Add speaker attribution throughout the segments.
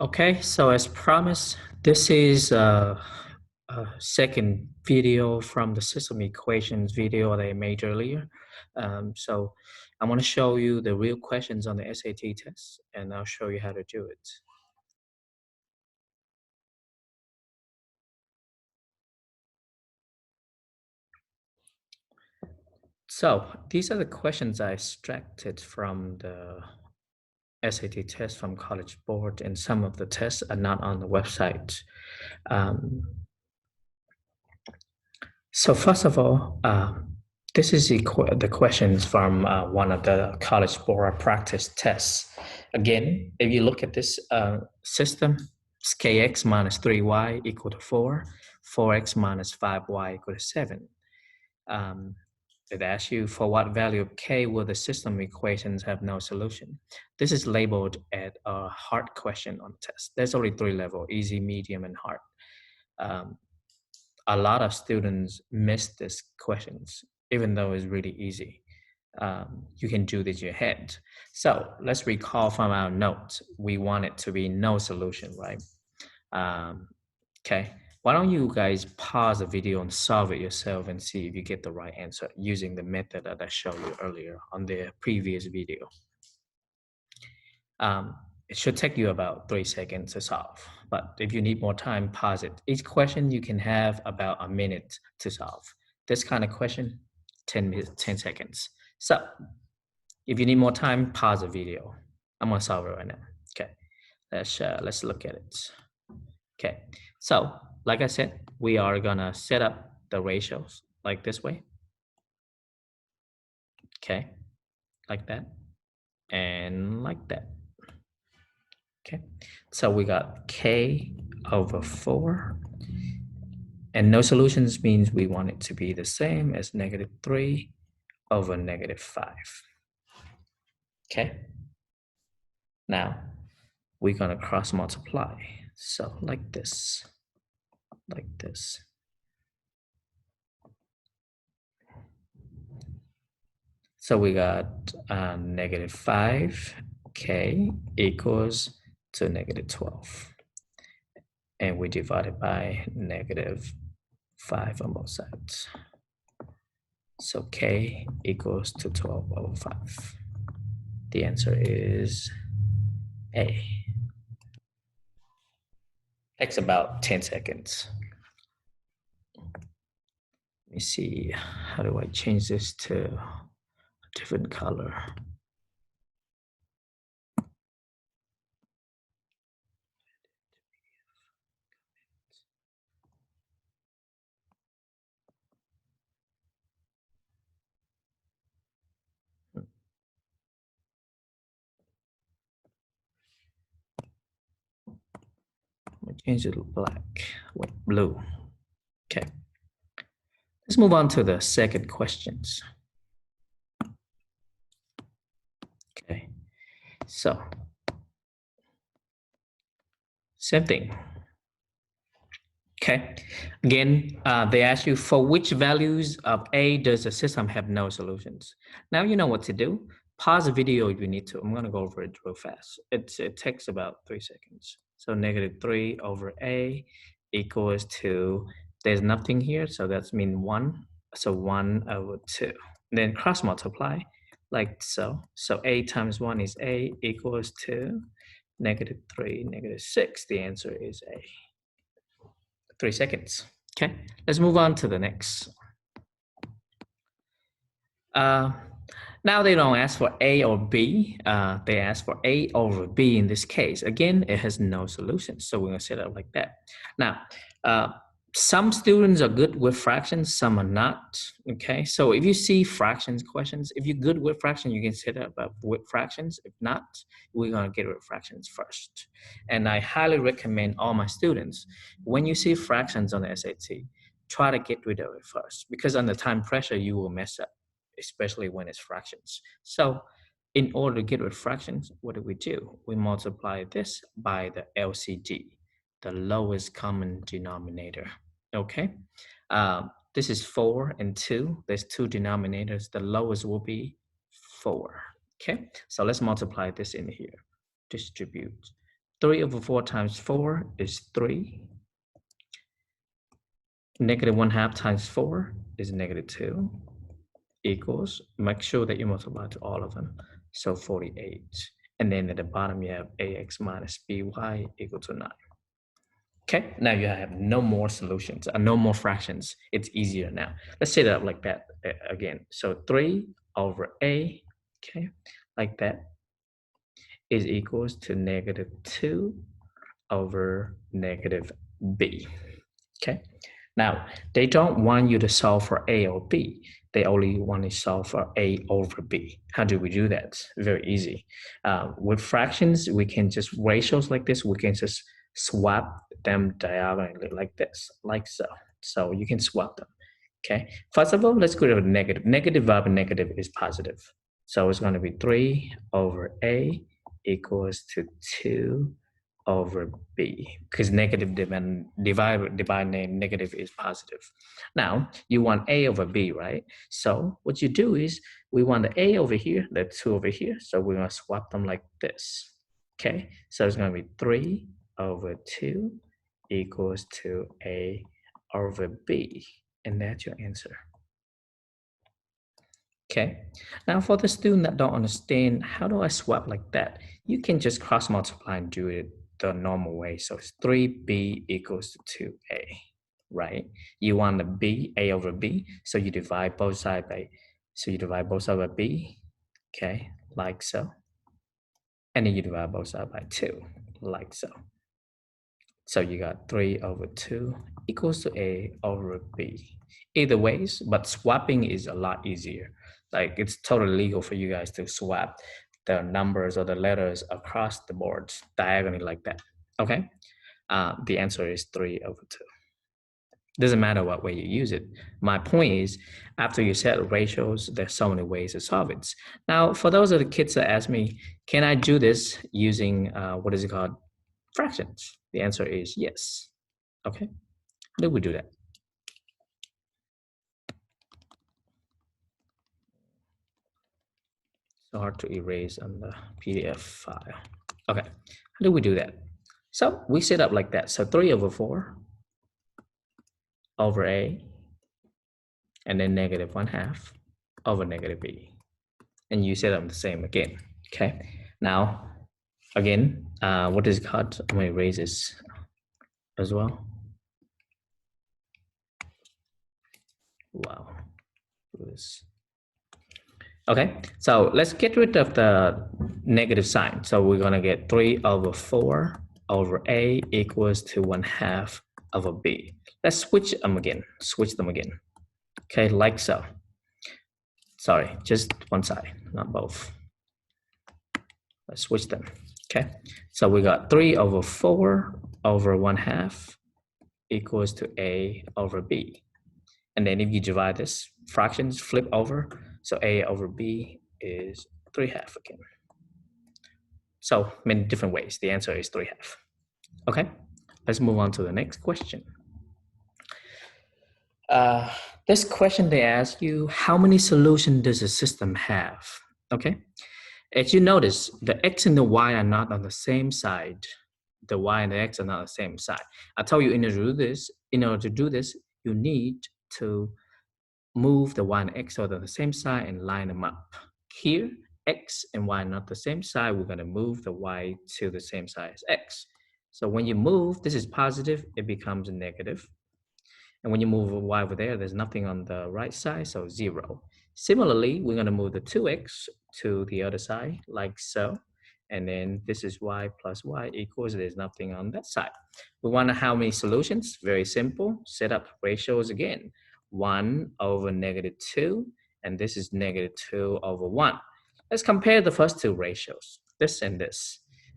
Speaker 1: Okay, so as promised, this is a second video from the system equations video that I made earlier. So I want to show you the real questions on the SAT test, and I'll show you how to do it. So these are the questions I extracted from the SAT test from College Board, and some of the tests are not on the website. So first of all, this is the questions from one of the College Board practice tests. Again, if you look at this system, it's kx minus 3y equal to 4, 4x minus 5y equal to 7. It asks you for what value of k will the system equations have no solution. This is labeled as a hard question on the test. There's only 3 levels: easy, medium, and hard. A lot of students miss these questions, even though it's really easy. You can do this in your head. So let's recall from our notes, we want it to be no solution, right? Okay, why don't you guys pause the video and solve it yourself and see if you get the right answer using the method that I showed you earlier on the previous video. It should take you about 3 seconds to solve, but if you need more time, pause it. Each question you can have about a minute to solve. This kind of question, 10 seconds. So if you need more time, pause the video. I'm gonna solve it right now. Okay, let's look at it. Okay, so like I said, we are gonna set up the ratios like this way. Okay, like that, and like that. Okay, so we got k over 4, and no solutions means we want it to be the same as -3 over -5. Okay, now we're gonna cross multiply. So like this, like this. So we got -5k equals to -12. And we divide it by -5 on both sides. So k equals to 12 over 5. The answer is A. Takes about 10 seconds. Let me see, how do I change this to a different color? I change it to black, wait, blue. Okay. Let's move on to the second questions. Okay, so same thing. Okay, again, they ask you for which values of A does the system have no solutions. Now you know what to do. Pause the video if you need to. I'm gonna go over it real fast. It takes about 3 seconds. So -3 over A equals to, there's nothing here, so that's mean 1. So 1 over 2. Then cross multiply like so. So A times 1 is A equals to -3, -6. The answer is A. 3 seconds. Okay, let's move on to the next. Now they don't ask for A or B. They ask for A over B in this case. Again, it has no solution, so we're gonna set it up like that. Now, some students are good with fractions, some are not. Okay, so if you see fractions questions, if you're good with fractions, you can set it up with fractions. If not, we're gonna get rid of fractions first. And I highly recommend all my students, when you see fractions on the SAT, try to get rid of it first, because under time pressure, you will mess up, especially when it's fractions. So in order to get rid of fractions, what do? We multiply this by the LCD, the lowest common denominator, okay? This is 4 and 2. There's 2 denominators. The lowest will be 4, okay? So let's multiply this in here. Distribute 3 over 4 times 4 is 3. Negative 1/2 times 4 is negative 2 equals, make sure that you multiply to all of them. So 48. And then at the bottom, you have ax minus by equal to 9. Okay, now you have no more solutions, no more fractions. It's easier now. Let's set it up like that again. So 3 over a, okay, like that, is equals to negative 2 over negative b. Okay, now they don't want you to solve for a or b. They only want to solve for a over b. How do we do that? Very easy. With fractions, we can just, ratios like this, we can just swap them diagonally like this, like so. So you can swap them. Okay, first of all, let's go to negative. Negative over negative is positive. So it's going to be 3 over a equals to 2 over b, because negative divided by negative is positive. Now you want a over b, right? So what you do is, we want the a over here, the 2 over here, so we're going to swap them like this. Okay, so it's going to be 3 over 2 equals to a over b, and that's your answer. Okay, now for the student that don't understand, how do I swap like that? You can just cross multiply and do it the normal way. So it's 3b equals to 2a, right? You want the b, a over b, so you divide both sides by, b, okay, like so. And then you divide both sides by 2, like so. So you got 3 over 2 equals to a over b. Either ways, but swapping is a lot easier. Like, it's totally legal for you guys to swap the numbers or the letters across the boards diagonally like that. Okay, the answer is 3 over 2. Doesn't matter what way you use it. My point is, after you set ratios, there's so many ways to solve it. Now, for those of the kids that ask me, can I do this using what is it called? Fractions. The answer is yes. Okay, how do we do that? So hard to erase on the PDF file. Okay, how do we do that? So we set up like that. So 3 over 4 over a, and then negative 1/2 over negative b. And you set up the same again. Okay, now again, what is it called? I'm going to erase this as well. Wow. Okay, so let's get rid of the negative sign. So we're going to get 3 over 4 over a equals to 1/2 over b. Let's switch them again. Okay, like so. Sorry, just one side, not both. Let's switch them. Okay, so we got 3 over 4 over 1/2 equals to a over b. And then if you divide this, fractions flip over, so a over b is 3/2 again. So many different ways. The answer is 3/2. Okay, let's move on to the next question. This question, they ask you, how many solutions does the system have? Okay, as you notice, the x and the y are not on the same side. The y and the x are not on the same side. I told you, in order to do this, you need to move the y and x to the same side and line them up. Here, x and y are not the same side. We're going to move the y to the same side as x. So when you move, this is positive, it becomes a negative. And when you move y over there, there's nothing on the right side, so 0. Similarly, we're going to move the 2x to the other side, like so. And then this is y plus y equals, there's nothing on that side. We want to how many solutions? Very simple. Set up ratios again. 1 over negative 2, and this is negative 2 over 1. Let's compare the first two ratios, this and this.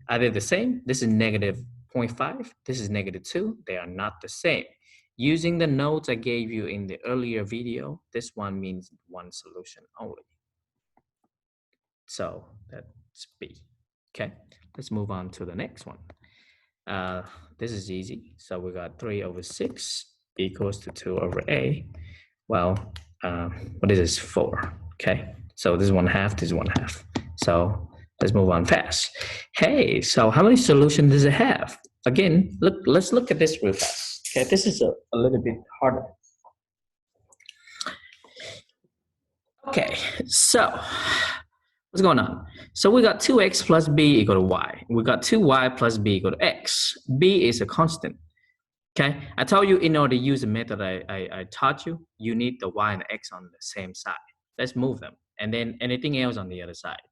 Speaker 1: Are they the same? This is negative 0.5, this is negative 2. They are not the same. Using the notes I gave you in the earlier video, this one means one solution only. So that's B. Okay, let's move on to the next one. This is easy. So we got 3 over 6 equals to 2 over a. Well, what is this? 4. Okay, so this is 1/2, this is 1/2. So Let's move on fast. Hey, so how many solutions does it have? Again, let's look at this real fast. Okay, this is a little bit harder. Okay, so what's going on? So we got 2x plus b equal to y. We got 2y plus b equal to x. B is a constant. Okay, I told you in order to use the method I taught you, you need the y and the x on the same side. Let's move them. And then anything else on the other side.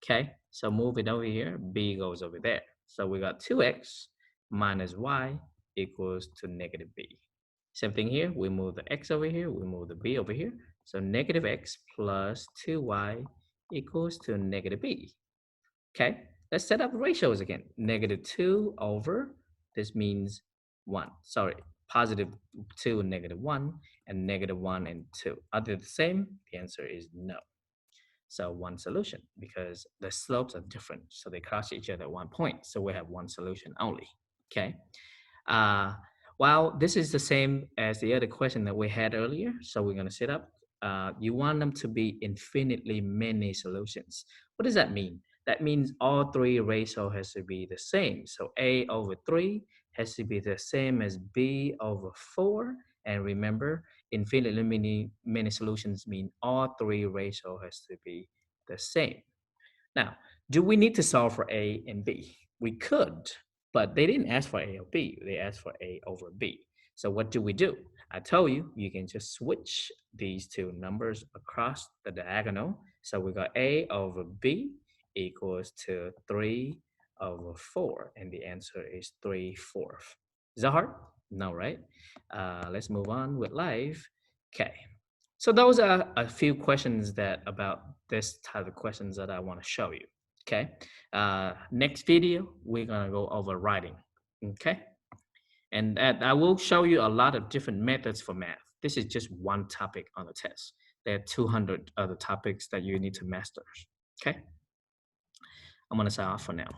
Speaker 1: Okay, so move it over here. B goes over there. So we got 2x minus y equals to negative b. Same thing here. We move the x over here. We move the b over here. So negative x plus 2y equals to negative b. Okay, let's set up ratios again. Negative 2 over, this means 1. Sorry, positive 2 and negative 1, and negative 1 and 2. Are they the same? The answer is no. So one solution, because the slopes are different. So they cross each other at one point. So we have one solution only. Okay. Well, this is the same as the other question that we had earlier. So we're going to set up. You want them to be infinitely many solutions. What does that mean? That means all three ratio has to be the same. So A over 3 has to be the same as B over 4. And remember, infinitely many solutions mean all three ratio has to be the same. Now, do we need to solve for A and B? We could, but they didn't ask for A or B. They asked for A over B. So what do? I told you, you can just switch these two numbers across the diagonal. So we got A over B equals to 3 over 4. And the answer is 3/4. Is that hard? No, right? Let's move on with life. Okay. So those are a few questions that about this type of questions that I want to show you. Okay. Next video, we're gonna go over writing. Okay. And I will show you a lot of different methods for math. This is just one topic on the test. There are 200 other topics that you need to master. Okay. I'm gonna sign off for now.